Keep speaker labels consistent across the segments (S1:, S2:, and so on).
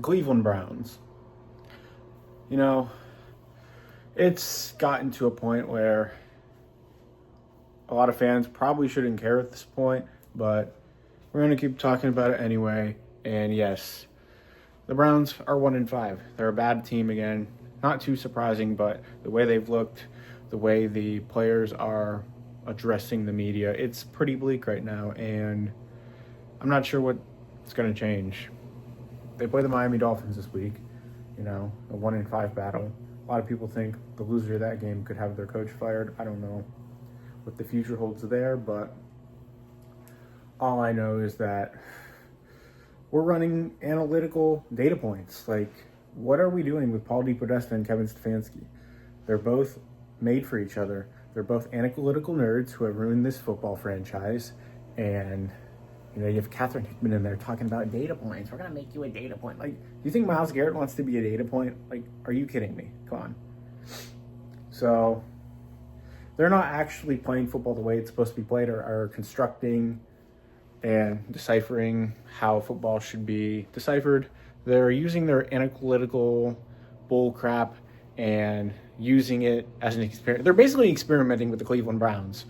S1: the Cleveland Browns. You know, it's gotten to a point where a lot of fans probably shouldn't care at this point, but we're going to keep talking about it anyway. And yes, the Browns are 1-5. They're a bad team again. Not too surprising, but the way they've looked, the way the players are addressing the media, it's pretty bleak right now, and I'm not sure what's going to change. They play the Miami Dolphins this week, a 1-5 battle. A lot of people think the loser of that game could have their coach fired. I don't know what the future holds there, but all I know is that we're running analytical data points. Like, what are we doing with Paul DePodesta and Kevin Stefanski? They're both made for each other. They're both analytical nerds who have ruined this football franchise. And, you have Catherine Hickman in there talking about data points. We're going to make you a data point. Like, do you think Myles Garrett wants to be a data point? Like, are you kidding me? Come on. So, they're not actually playing football the way it's supposed to be played, or are constructing and deciphering how football should be deciphered. They're using their analytical bull crap and using it as an experiment. They're basically experimenting with the Cleveland Browns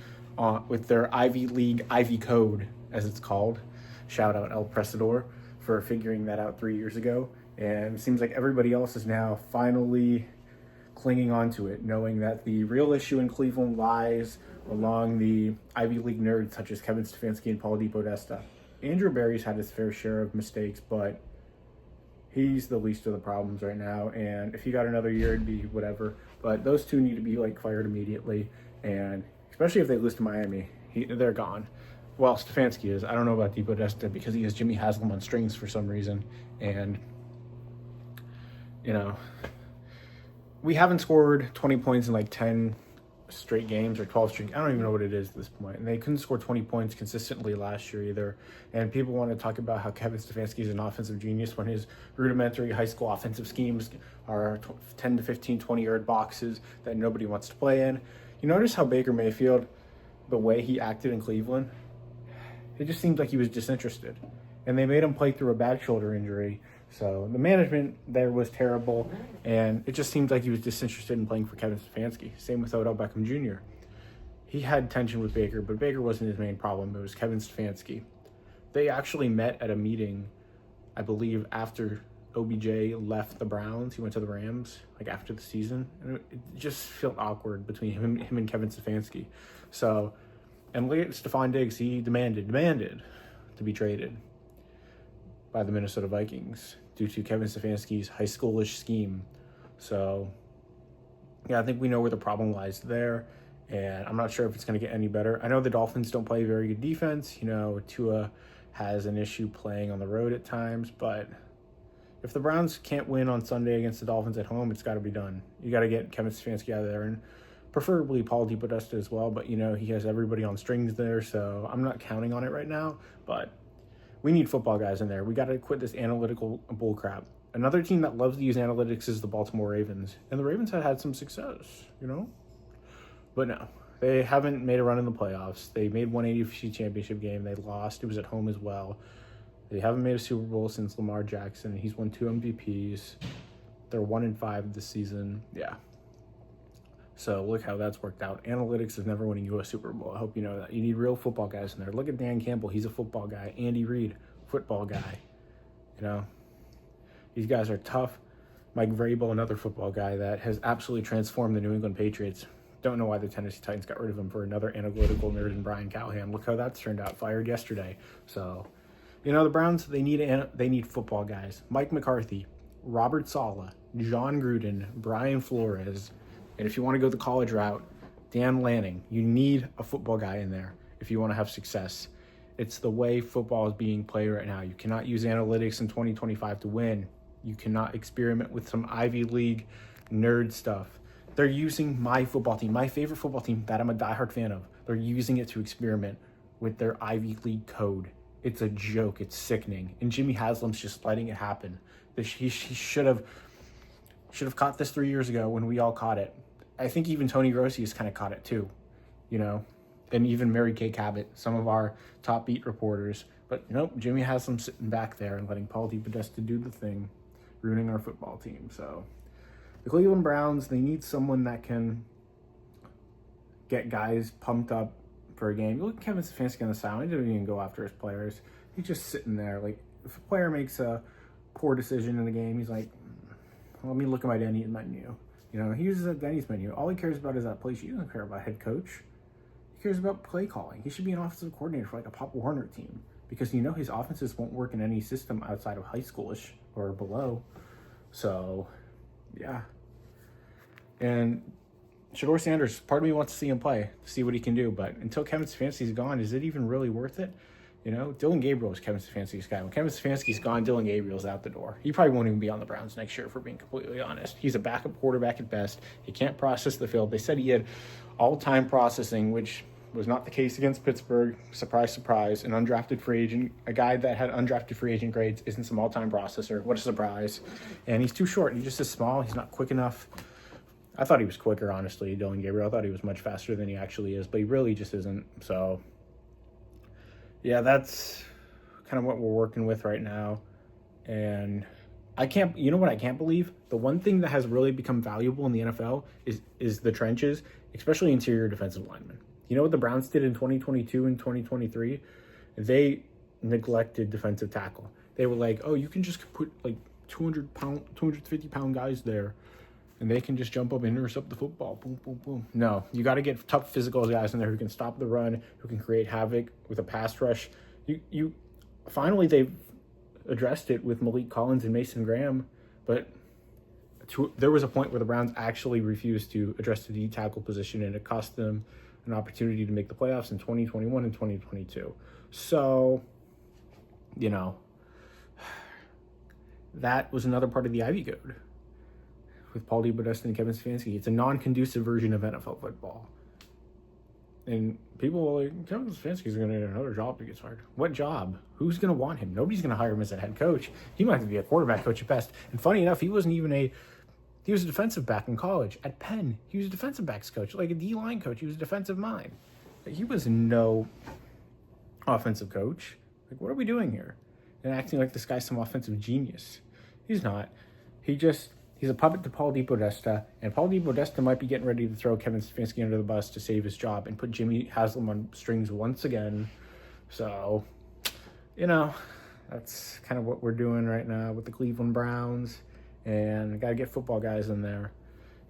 S1: with their Ivy League Ivy Code, as it's called. Shout out El Presador for figuring that out 3 years ago. And it seems like everybody else is now finally clinging on to it, knowing that the real issue in Cleveland lies along the Ivy League nerds such as Kevin Stefanski and Paul DePodesta. Andrew Berry's had his fair share of mistakes, but he's the least of the problems right now. And if he got another year, it'd be whatever. But those two need to be fired immediately, and especially if they lose to Miami, they're gone. Well, Stefanski is. I don't know about DePodesta because he has Jimmy Haslam on strings for some reason, and we haven't scored 20 points in 10 straight games or 12 straight. I don't even know what it is at this point. And they couldn't score 20 points consistently last year either. And people want to talk about how Kevin Stefanski is an offensive genius when his rudimentary high school offensive schemes are 10 to 15, 20-yard boxes that nobody wants to play in. You notice how Baker Mayfield, the way he acted in Cleveland, it just seemed like he was disinterested. And they made him play through a bad shoulder injury. So the management there was terrible, and it just seemed like he was disinterested in playing for Kevin Stefanski. Same with Odell Beckham Jr. He had tension with Baker, but Baker wasn't his main problem. It was Kevin Stefanski. They actually met at a meeting, I believe, after OBJ left the Browns. He went to the Rams, after the season. And it just felt awkward between him and Kevin Stefanski. So, and look at Stephon Diggs. He demanded to be traded by the Minnesota Vikings due to Kevin Stefanski's high schoolish scheme. So, yeah, I think we know where the problem lies there, and I'm not sure if it's going to get any better. I know the Dolphins don't play very good defense. Tua has an issue playing on the road at times, but if the Browns can't win on Sunday against the Dolphins at home, it's got to be done. You got to get Kevin Stefanski out of there, and preferably Paul DePodesta as well, but, he has everybody on strings there, so I'm not counting on it right now, but we need football guys in there. We got to quit this analytical bullcrap. Another team that loves to use analytics is the Baltimore Ravens. And the Ravens have had some success, But no, they haven't made a run in the playoffs. They made one AFC championship game. They lost. It was at home as well. They haven't made a Super Bowl since Lamar Jackson. He's won 2 MVPs. They're 1-5 this season. Yeah. So look how that's worked out. Analytics is never winning you a Super Bowl. I hope you know that. You need real football guys in there. Look at Dan Campbell. He's a football guy. Andy Reid, football guy. These guys are tough. Mike Vrabel, another football guy that has absolutely transformed the New England Patriots. Don't know why the Tennessee Titans got rid of him for another analytical nerd in Brian Callahan. Look how that's turned out. Fired yesterday. So, the Browns, they need football guys. Mike McCarthy, Robert Saleh, John Gruden, Brian Flores. And if you want to go the college route, Dan Lanning. You need a football guy in there if you want to have success. It's the way football is being played right now. You cannot use analytics in 2025 to win. You cannot experiment with some Ivy League nerd stuff. They're using my football team, my favorite football team that I'm a diehard fan of. They're using it to experiment with their Ivy League code. It's a joke. It's sickening. And Jimmy Haslam's just letting it happen. He should have caught this 3 years ago when we all caught it. I think even Tony Rossi has kind of caught it too, and even Mary Kay Cabot, some of our top beat reporters. But nope, Jimmy Haslam sitting back there and letting Paul DePodesta do the thing. ruining our football team. So the Cleveland Browns, they need someone that can get guys pumped up for a game. You look at Kevin Stefanski on the sideline. He didn't even go after his players. He's just sitting there. Like, if a player makes a poor decision in the game, he's like, let me look at my Denny's menu. You know, he uses a Denny's menu. All he cares about is that play sheet. He doesn't care about head coach. He cares about play calling. He should be an offensive coordinator for like a Pop Warner team, because you know his offenses won't work in any system outside of high schoolish or below. So, yeah. And Shador Sanders, part of me wants to see him play, to see what he can do. But until Kevin Stefanski's gone, is it even really worth it? You know, Dylan Gabriel is Kevin Stefanski's guy. When Kevin Stefanski's gone, Dylan Gabriel's out the door. He probably won't even be on the Browns next year, if we're being completely honest. He's a backup quarterback at best. He can't process the field. They said he had all-time processing, which was not the case against Pittsburgh. Surprise, surprise. An undrafted free agent, a guy that had undrafted free agent grades, isn't some all-time processor. What a surprise. And he's too short. He just is small. He's not quick enough. I thought he was quicker, honestly, Dylan Gabriel. I thought he was much faster than he actually is, but he really just isn't. So, yeah, that's kind of what we're working with right now. And you know what I can't believe? The one thing that has really become valuable in the NFL is the trenches, especially interior defensive linemen. You know what the Browns did in 2022 and 2023? They neglected defensive tackle. They were like, oh, you can just put like 250-pound guys there, and they can just jump up and intercept the football. Boom, boom, boom. No, you got to get tough physical guys in there who can stop the run, who can create havoc with a pass rush. You finally, they've addressed it with Malik Collins and Mason Graham, but there was a point where the Browns actually refused to address the D-tackle position, and it cost them an opportunity to make the playoffs in 2021 and 2022. So, you know, that was another part of the Ivy Code with Paul DePodesta and Kevin Stefanski. It's a non-conducive version of NFL football. And people are like, Kevin Stefanski's going to get another job to get fired. What job? Who's going to want him? Nobody's going to hire him as a head coach. He might have to be a quarterback coach at best. And funny enough, he was a defensive back in college. At Penn, he was a defensive backs coach, like a D-line coach. He was a defensive mind. He was no offensive coach. Like, what are we doing here? And acting like this guy's some offensive genius. He's not. He's a puppet to Paul DePodesta, and Paul DePodesta might be getting ready to throw Kevin Stefanski under the bus to save his job and put Jimmy Haslam on strings once again. So, you know, that's kind of what we're doing right now with the Cleveland Browns, and got to get football guys in there.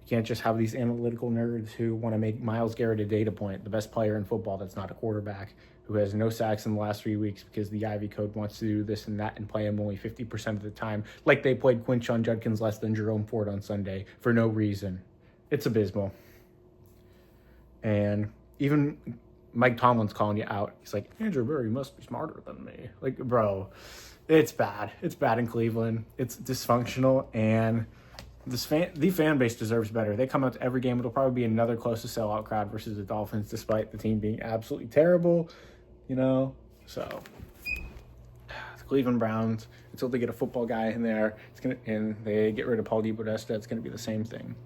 S1: You can't just have these analytical nerds who want to make Myles Garrett a data point, the best player in football that's not a quarterback, who has no sacks in the last 3 weeks because the Ivy Code wants to do this and that and play him only 50% of the time, like they played Quinshon Judkins less than Jerome Ford on Sunday for no reason. It's abysmal. And even Mike Tomlin's calling you out. He's like, Andrew Berry must be smarter than me. Like, bro, it's bad. It's bad in Cleveland. It's dysfunctional, and the fan base deserves better. They come out to every game. It'll probably be another close to sellout crowd versus the Dolphins, despite the team being absolutely terrible, you know. So the Cleveland Browns, until they get a football guy in there, and they get rid of Paul DePodesta, it's going to be the same thing.